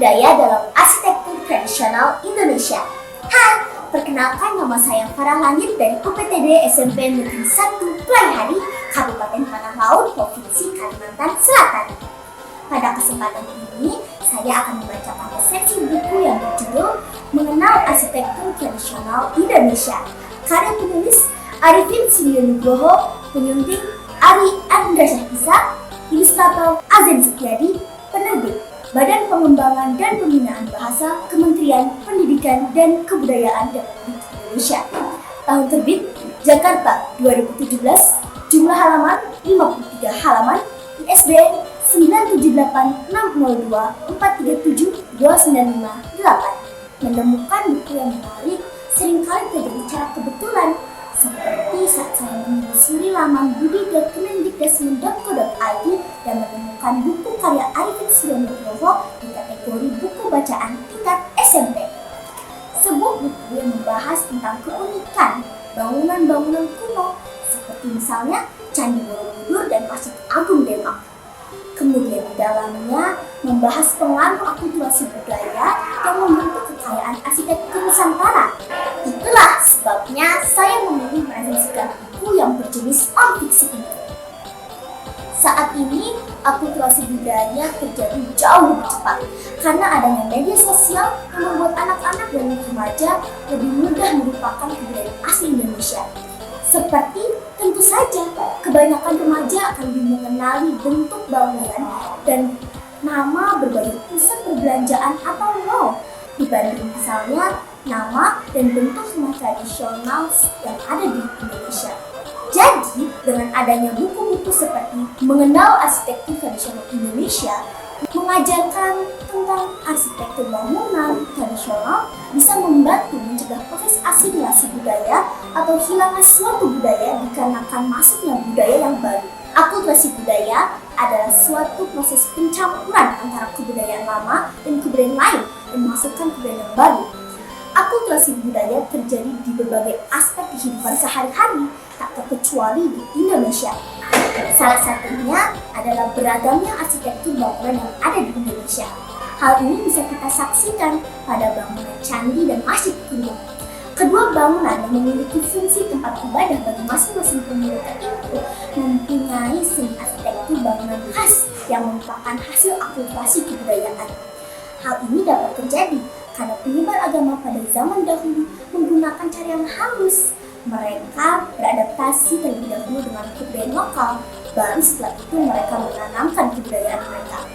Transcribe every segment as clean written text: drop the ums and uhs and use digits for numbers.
budaya dalam arsitektur tradisional Indonesia. Hai, perkenalkan nama saya Farah Langit dari UPTD SMP Negeri 1 Playhari, Kabupaten Tanah Laut, Provinsi Kalimantan Selatan. Pada kesempatan ini, saya akan membacakan resensi buku yang berjudul Mengenal Arsitektur Tradisional Indonesia, karya penulis Arifin Suryunugroho, penyunting Ari Andra Syahisa, ilustrator Azen Setiadi, penerbit Badan Pengembangan dan Pembinaan Bahasa Kementerian Pendidikan dan Kebudayaan Republik Indonesia. Tahun terbit Jakarta 2017, jumlah halaman 53 halaman, ISBN 9786024372958. Menemukan buku yang menarik seringkali terjadi secara kebetulan, seperti saat saya menelusuri laman budi.kemendikbud.co.id dan menemukan buku karya Arifin Suryunugroho di kategori buku bacaan tingkat SMP. Sebuah buku yang membahas tentang keunikan bangunan-bangunan kuno, seperti misalnya Candi Borobudur dan Masjid Agung Demak. Kemudian di dalamnya membahas pengaruh akulturasi budaya yang membentuk kekayaan arsitektur Nusantara. Itulah sebabnya saya memilih meresensikan buku yang berjenis non-fiksi ini. Saat ini, akulturasi budaya terjadi jauh lebih cepat karena adanya media sosial yang membuat anak-anak dan remaja lebih mudah melupakan kebudayaan asli Indonesia. Seperti tentu saja, kebanyakan remaja akan lebih mengenali bentuk bangunan dan nama berbagai pusat perbelanjaan atau mall dibanding misalnya nama dan bentuk rumah tradisional yang ada di Indonesia. Jadi, dengan adanya buku-buku seperti Mengenal Arsitektur Tradisional Indonesia, mengajarkan tentang arsitektur bangunan tradisional bisa membantu mencegah proses asimilasi budaya atau hilangnya suatu budaya dikarenakan masuknya budaya yang baru. Akulturasi budaya adalah suatu proses pencampuran antara kebudayaan lama dan kebudayaan lain dan memasukkan kebudayaan yang baru. Akulturasi budaya terjadi di berbagai aspek kehidupan sehari-hari, tak terkecuali di Indonesia. Salah satunya adalah beragamnya arsitektur bangunan yang ada di Indonesia. Hal ini bisa kita saksikan pada bangunan candi dan masjid kuno. Kedua bangunan yang memiliki fungsi tempat ibadah bagi masing-masing penghuni itu mempunyai seni arsitektur bangunan khas yang merupakan hasil akulturasi kebudayaan. Hal ini dapat terjadi karena penyebar agama pada zaman dahulu menggunakan cara yang halus. Mereka beradaptasi terlebih dahulu dengan kebudayaan lokal, baru setelah itu mereka menanamkan kebudayaan mereka.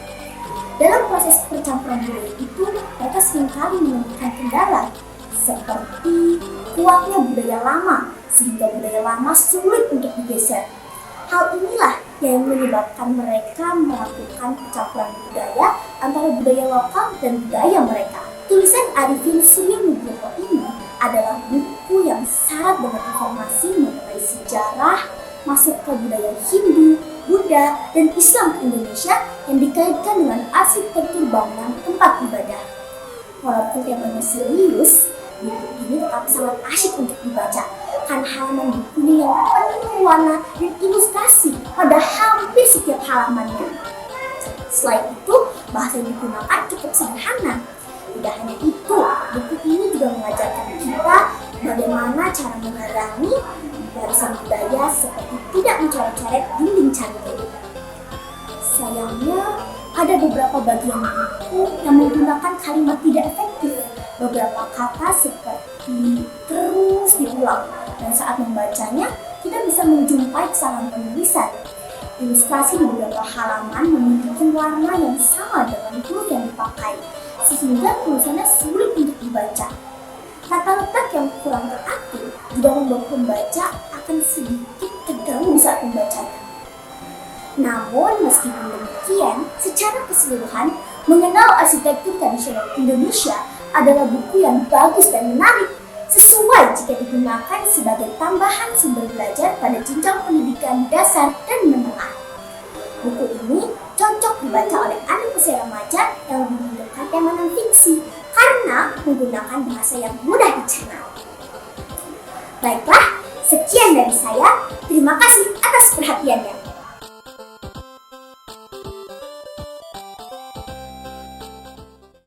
Dalam proses percampuran budaya itu, mereka seringkali menemukan kendala, seperti kuatnya budaya lama, sehingga budaya lama sulit untuk digeser. Hal inilah yang menyebabkan mereka melakukan percampuran budaya antara budaya lokal dan budaya mereka. Tulisan Arifin Suryunugroho ini adalah buku yang syarat dengan informasi mengenai sejarah, masuk ke budaya Hindu, Buddha, dan Islam ke Indonesia yang dikaitkan dengan arsitektur bangunan tempat ibadah. Walaupun temanya serius, buku ini tetap sangat asyik untuk dibaca karena halaman bukunya yang penuh warna dan ilustrasi pada hampir setiap halamannya. Selain itu, bahasa yang digunakan cukup sederhana. Tidak hanya itu, buku ini juga mengajarkan kita bagaimana cara mengurangi warisan budaya seperti tidak mencoret-coret dinding candi. Sayangnya, ada beberapa bagian buku yang menggunakan kalimat tidak efektif. Beberapa kata seperti terus diulang, dan saat membacanya, kita bisa menjumpai kesalahan penulisan. Ilustrasi di beberapa halaman memiliki warna yang sama dengan huruf yang dipakai, sehingga tulisannya sulit untuk dibaca. Tata letak yang kurang teratur juga membuat pembaca akan sedikit terganggu saat membacanya. Namun, meskipun demikian, secara keseluruhan, Mengenal Arsitektur Tradisional Indonesia adalah buku yang bagus dan menarik, sesuai jika digunakan sebagai tambahan sumber belajar pada jenjang pendidikan dasar dan menengah. Buku ini cocok dibaca oleh anak usia remaja yang lebih menyukai tema non-fiksi karena menggunakan bahasa yang mudah dicerna. Baiklah, sekian dari saya. Terima kasih atas perhatiannya.